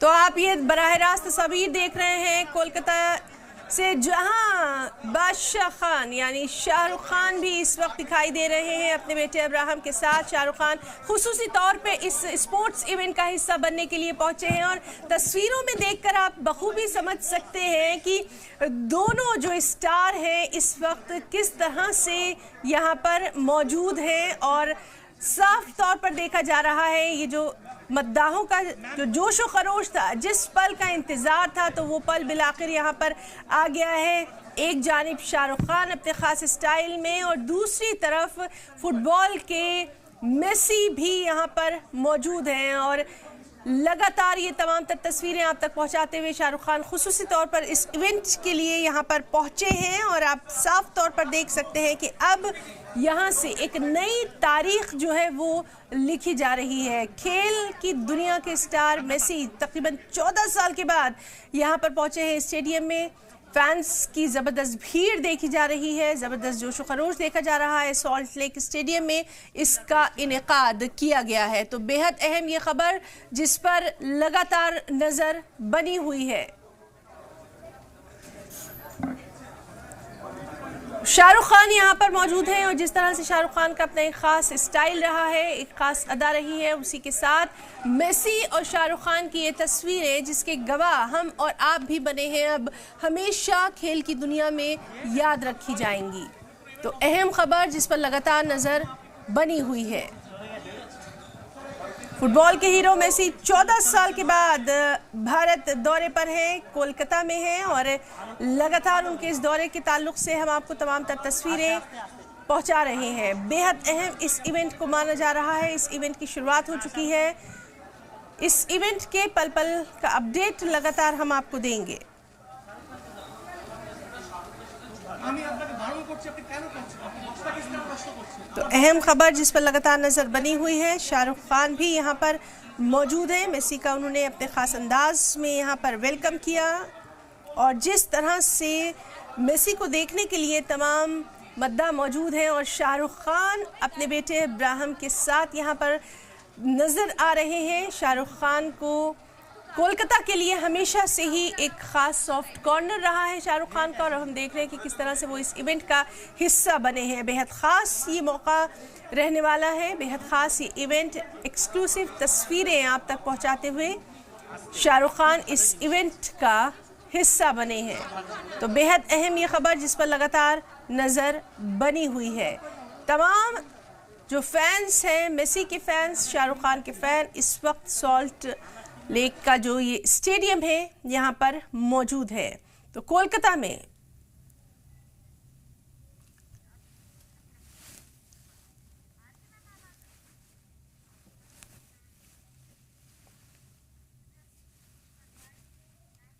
तो आप ये बराह रास्त तस्वीर देख रहे हैं कोलकाता से, जहां बादशाह खान यानी शाहरुख खान भी इस वक्त दिखाई दे रहे हैं अपने बेटे अब्राहम के साथ। शाहरुख खान खुसूसी तौर पे इस स्पोर्ट्स इवेंट का हिस्सा बनने के लिए पहुंचे हैं और तस्वीरों में देखकर आप बखूबी समझ सकते हैं कि दोनों जो स्टार हैं इस वक्त किस तरह से यहाँ पर मौजूद हैं। और साफ तौर पर देखा जा रहा है ये जो मद्दाहों का जो जोश व खरोश था, जिस पल का इंतज़ार था, तो वो पल बिलाखिर यहाँ पर आ गया है। एक जानिब शाहरुख खान अपने ख़ास स्टाइल में और दूसरी तरफ फुटबॉल के मेसी भी यहाँ पर मौजूद हैं और लगातार ये तमाम तस्वीरें आप तक पहुंचाते हुए शाहरुख खान खुसूसी तौर पर इस इवेंट के लिए यहाँ पर पहुंचे हैं। और आप साफ तौर पर देख सकते हैं कि अब यहाँ से एक नई तारीख जो है वो लिखी जा रही है। खेल की दुनिया के स्टार मेसी तकरीबन 14 साल के बाद यहाँ पर पहुंचे हैं स्टेडियम में। फैंस की ज़बरदस्त भीड़ देखी जा रही है, ज़बरदस्त जोश व खरोश देखा जा रहा है। सॉल्ट लेक स्टेडियम में इसका इनेकाद किया गया है। तो बेहद अहम ये खबर जिस पर लगातार नज़र बनी हुई है। शाहरुख खान यहाँ पर मौजूद हैं और जिस तरह से शाहरुख खान का अपना एक ख़ास स्टाइल रहा है, एक ख़ास अदा रही है, उसी के साथ मेसी और शाहरुख खान की ये तस्वीरें जिसके गवाह हम और आप भी बने हैं, अब हमेशा खेल की दुनिया में याद रखी जाएंगी। तो अहम खबर जिस पर लगातार नज़र बनी हुई है। फुटबॉल के हीरो मेसी 14 साल के बाद भारत दौरे पर हैं, कोलकाता में हैं और लगातार उनके इस दौरे के ताल्लुक से हम आपको तमाम तस्वीरें पहुंचा रहे हैं। बेहद अहम इस इवेंट को माना जा रहा है। इस इवेंट की शुरुआत हो चुकी है। इस इवेंट के पल पल का अपडेट लगातार हम आपको देंगे। तो अहम खबर जिस पर लगातार नज़र बनी हुई है, शाहरुख खान भी यहाँ पर मौजूद हैं। मेसी का उन्होंने अपने ख़ास अंदाज में यहाँ पर वेलकम किया और जिस तरह से मेसी को देखने के लिए तमाम मद्दा मौजूद हैं और शाहरुख खान अपने बेटे अब्राहम के साथ यहाँ पर नज़र आ रहे हैं। शाहरुख खान को कोलकाता के लिए हमेशा से ही एक ख़ास सॉफ्ट कॉर्नर रहा है शाहरुख खान का और हम देख रहे हैं कि किस तरह से वो इस इवेंट का हिस्सा बने हैं। बेहद ख़ास ये मौका रहने वाला है, बेहद ख़ास ये इवेंट, एक्सक्लूसिव तस्वीरें आप तक पहुंचाते हुए शाहरुख खान इस इवेंट का हिस्सा बने हैं। तो बेहद अहम ये खबर जिस पर लगातार नज़र बनी हुई है। तमाम जो फैंस हैं, मेसी के फैंस, शाहरुख खान के फ़ैन इस वक्त सॉल्ट लेक का जो ये स्टेडियम है यहाँ पर मौजूद है। तो कोलकाता में